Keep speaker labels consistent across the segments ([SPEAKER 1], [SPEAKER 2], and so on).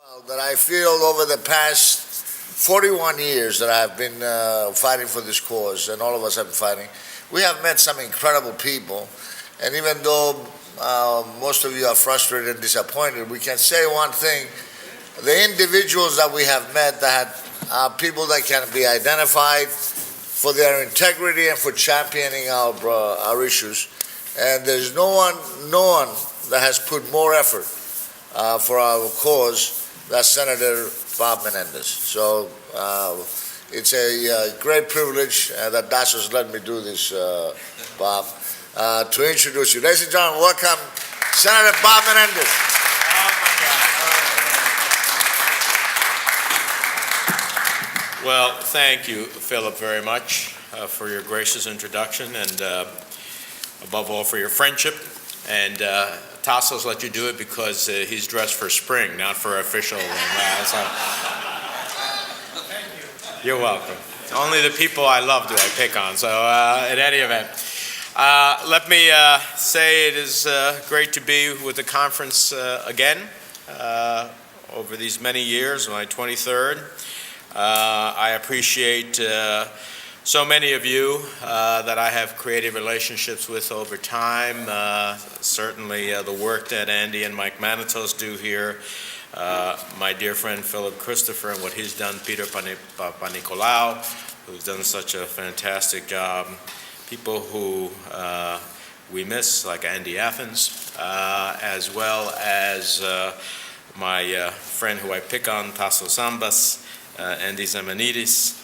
[SPEAKER 1] That I feel over the past 41 years that I've been fighting for this cause, and all of us have been fighting, we have met some incredible people. And even though most of you are frustrated and disappointed, we can say one thing. The individuals that we have met that are people that can be identified for their integrity and for championing our issues. And there's no one that has put more effort for our cause than Senator Bob Menendez. So it's a great privilege that Dassos let me do this, Bob, to introduce you. Ladies and gentlemen, welcome Senator Bob Menendez.
[SPEAKER 2] Well, thank you, Philip, very much for your gracious introduction and above all for your friendship. And Tassos let you do it because he's dressed for spring, not for official. Thank you. You're welcome. Only the people I love do I pick on. So in any event, let me say it is great to be with the conference again over these many years, my 23rd. I appreciate so many of you that I have created relationships with over time. Certainly the work that Andy and Mike Manitos do here, my dear friend Philip Christopher and what he's done, Peter Panicolaou, who's done such a fantastic job, people who we miss, like Andy Athens, as well as my friend who I pick on, Tassos Ambas, Andy Zemanidis.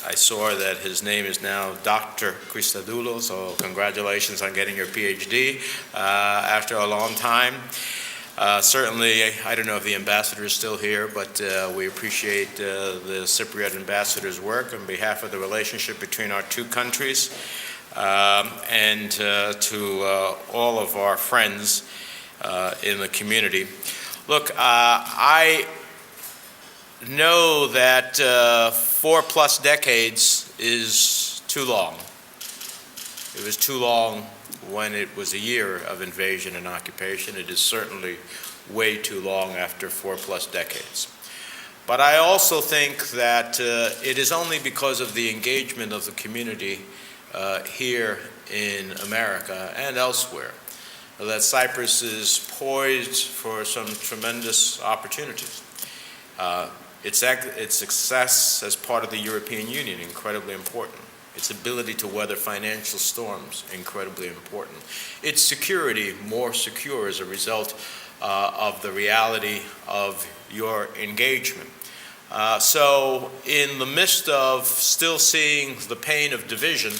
[SPEAKER 2] I saw that his name is now Dr. Christodoulos, so congratulations on getting your PhD after a long time. Certainly, I don't know if the ambassador is still here, but we appreciate the Cypriot ambassador's work on behalf of the relationship between our two countries, and to all of our friends in the community. Look, I know that 4+ decades is too long. It was too long when it was a year of invasion and occupation. It is certainly way too long after 4+ decades. But I also think that it is only because of the engagement of the community here in America and elsewhere that Cyprus is poised for some tremendous opportunities. Its success as part of the European Union, incredibly important. Its ability to weather financial storms, incredibly important. Its security, more secure as a result of the reality of your engagement. So in the midst of still seeing the pain of division,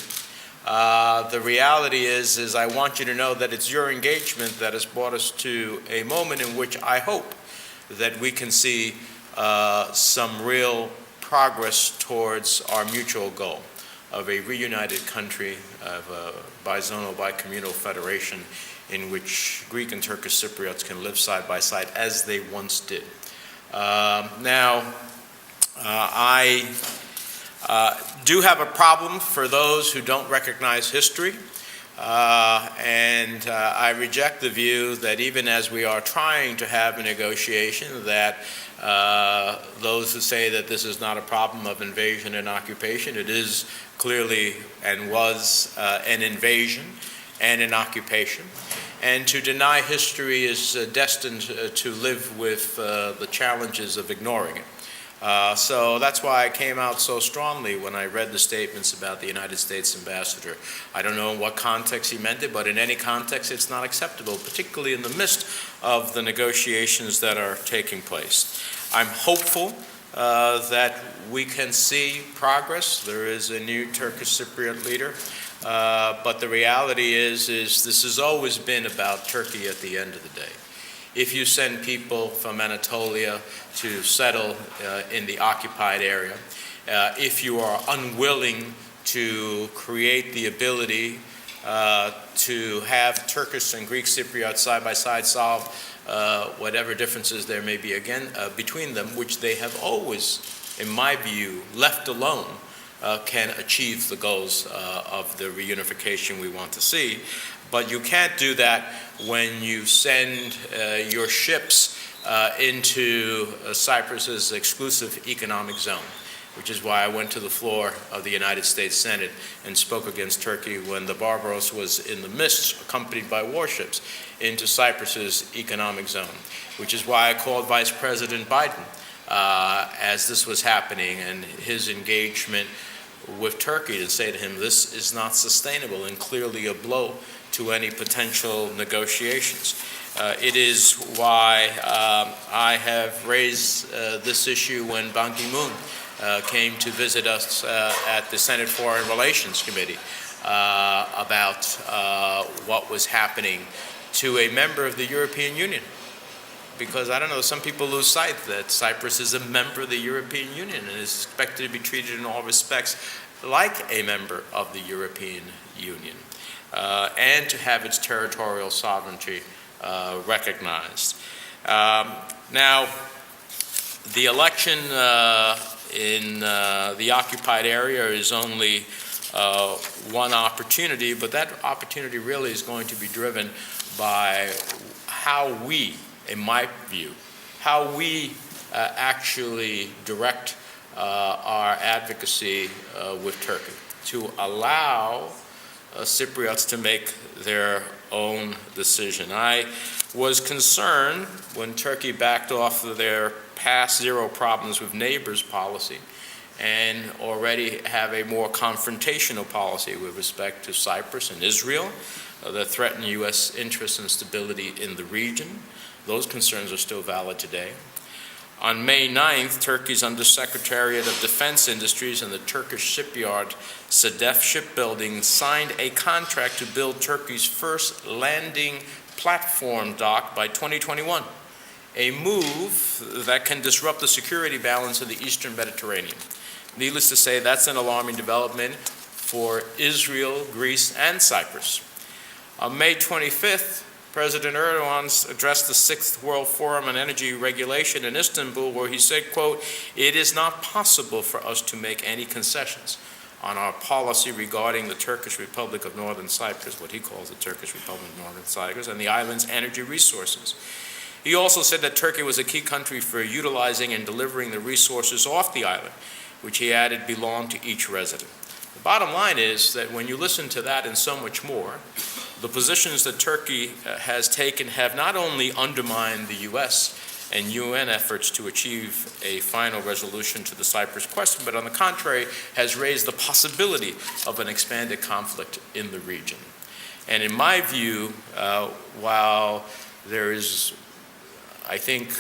[SPEAKER 2] the reality is I want you to know that it's your engagement that has brought us to a moment in which I hope that we can see some real progress towards our mutual goal of a reunited country, of a bizonal, bicommunal federation in which Greek and Turkish Cypriots can live side by side as they once did. Now, I do have a problem for those who don't recognize history. And I reject the view that even as we are trying to have a negotiation, that those who say that this is not a problem of invasion and occupation, it is clearly and was an invasion and an occupation. And to deny history is destined to live with the challenges of ignoring it. So that's why I came out so strongly when I read the statements about the United States ambassador. I don't know in what context he meant it, but in any context it's not acceptable, particularly in the midst of the negotiations that are taking place. I'm hopeful that we can see progress. There is a new Turkish Cypriot leader, but the reality is this has always been about Turkey at the end of the day. If you send people from Anatolia to settle in the occupied area, if you are unwilling to create the ability to have Turkish and Greek Cypriots side by side solve whatever differences there may be again between them, which they have always, in my view, left alone, can achieve the goals of the reunification we want to see. But you can't do that when you send your ships into Cyprus's exclusive economic zone, which is why I went to the floor of the United States Senate and spoke against Turkey when the Barbaros was in the midst, accompanied by warships, into Cyprus's economic zone, which is why I called Vice President Biden as this was happening and his engagement with Turkey to say to him, this is not sustainable and clearly a blow to any potential negotiations. It is why I have raised this issue when Ban Ki-moon came to visit us at the Senate Foreign Relations Committee about what was happening to a member of the European Union. Because, I don't know, some people lose sight that Cyprus is a member of the European Union and is expected to be treated in all respects like a member of the European Union, and to have its territorial sovereignty recognized. Now, the election in the occupied area is only one opportunity, but that opportunity really is going to be driven by how we, in my view, how we actually direct our advocacy with Turkey to allow Cypriots to make their own decision. I was concerned when Turkey backed off of their past zero problems with neighbors policy and already have a more confrontational policy with respect to Cyprus and Israel that threaten U.S. interests and stability in the region. Those concerns are still valid today. On May 9th, Turkey's Undersecretariat of Defense Industries and the Turkish shipyard Sedef Shipbuilding signed a contract to build Turkey's first landing platform dock by 2021, a move that can disrupt the security balance of the Eastern Mediterranean. Needless to say, that's an alarming development for Israel, Greece, and Cyprus. On May 25th, President Erdogan addressed the Sixth World Forum on Energy Regulation in Istanbul, where he said, quote, "It is not possible for us to make any concessions on our policy regarding the Turkish Republic of Northern Cyprus," what he calls the Turkish Republic of Northern Cyprus, "and the island's energy resources." He also said that Turkey was a key country for utilizing and delivering the resources off the island, which he added belonged to each resident. The bottom line is that when you listen to that and so much more, the positions that Turkey has taken have not only undermined the U.S. and UN efforts to achieve a final resolution to the Cyprus question, but on the contrary, has raised the possibility of an expanded conflict in the region. And in my view, while there is, I think,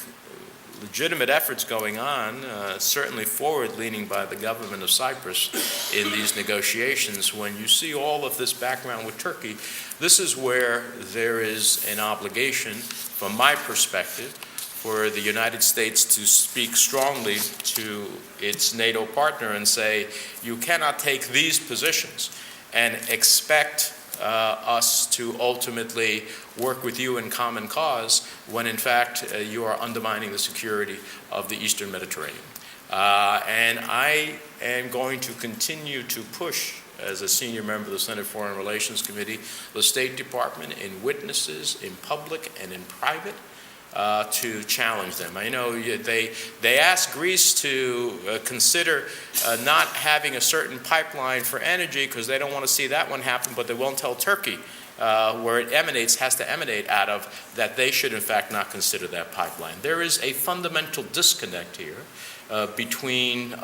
[SPEAKER 2] legitimate efforts going on, certainly forward-leaning by the government of Cyprus in these negotiations, when you see all of this background with Turkey, this is where there is an obligation, from my perspective, for the United States to speak strongly to its NATO partner and say, you cannot take these positions and expect us to ultimately work with you in common cause when in fact you are undermining the security of the Eastern Mediterranean. And I am going to continue to push, as a senior member of the Senate Foreign Relations Committee, the State Department in witnesses, in public and in private, to challenge them. I know they asked Greece to consider not having a certain pipeline for energy because they don't want to see that one happen, but they won't tell Turkey where it emanates, has to emanate out of, that they should in fact not consider that pipeline. There is a fundamental disconnect here between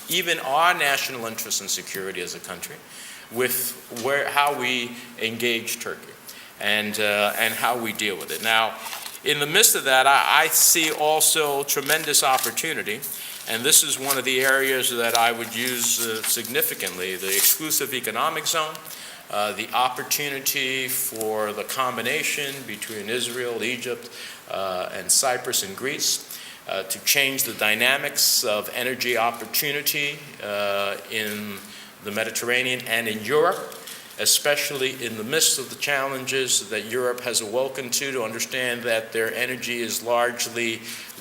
[SPEAKER 2] even our national interests and security as a country with how we engage Turkey and how we deal with it. Now, in the midst of that, I see also tremendous opportunity, and this is one of the areas that I would use significantly, the exclusive economic zone, the opportunity for the combination between Israel, Egypt, and Cyprus and Greece to change the dynamics of energy opportunity in the Mediterranean and in Europe, especially in the midst of the challenges that Europe has awoken to understand that their energy is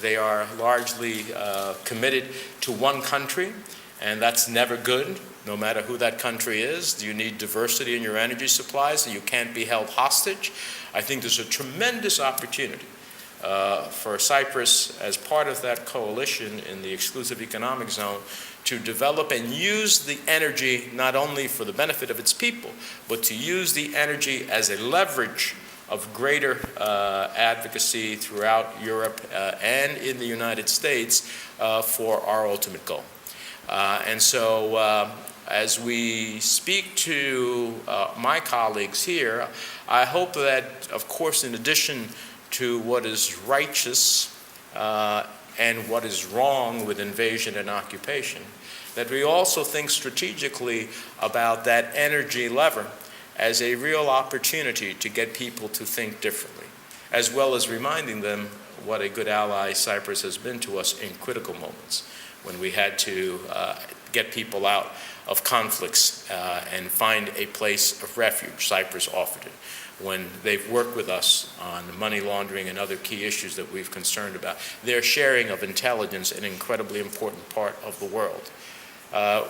[SPEAKER 2] they are largely committed to one country, and that's never good, no matter who that country is. You need diversity in your energy supplies, so you can't be held hostage. I think there's a tremendous opportunity for Cyprus, as part of that coalition in the exclusive economic zone, to develop and use the energy not only for the benefit of its people, but to use the energy as a leverage of greater advocacy throughout Europe and in the United States for our ultimate goal. And so as we speak to my colleagues here, I hope that, of course, in addition to what is righteous and what is wrong with invasion and occupation, that we also think strategically about that energy lever as a real opportunity to get people to think differently, as well as reminding them what a good ally Cyprus has been to us in critical moments when we had to get people out of conflicts and find a place of refuge. Cyprus offered it. When they've worked with us on money laundering and other key issues that we've concerned about, their sharing of intelligence, an incredibly important part of the world.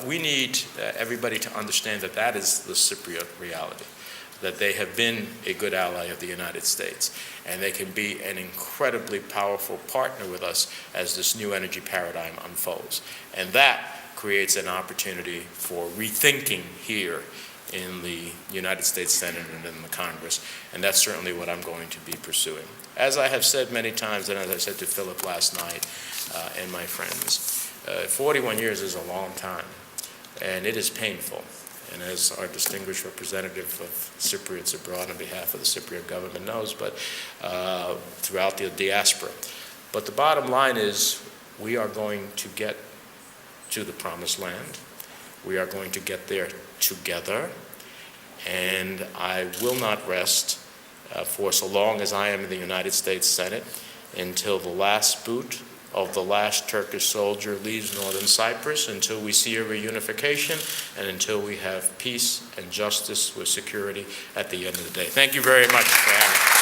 [SPEAKER 2] We need everybody to understand that that is the Cypriot reality, that they have been a good ally of the United States, and they can be an incredibly powerful partner with us as this new energy paradigm unfolds. And that creates an opportunity for rethinking here in the United States Senate and in the Congress, and that's certainly what I'm going to be pursuing. As I have said many times, and as I said to Philip last night and my friends, 41 years is a long time, and it is painful. And as our distinguished representative of Cypriots abroad on behalf of the Cypriot government knows, but throughout the diaspora. But the bottom line is we are going to get to the promised land. We are going to get there together, and I will not rest for so long as I am in the United States Senate until the last boot of the last Turkish soldier leaves northern Cyprus, until we see a reunification, and until we have peace and justice with security at the end of the day. Thank you very much for having me.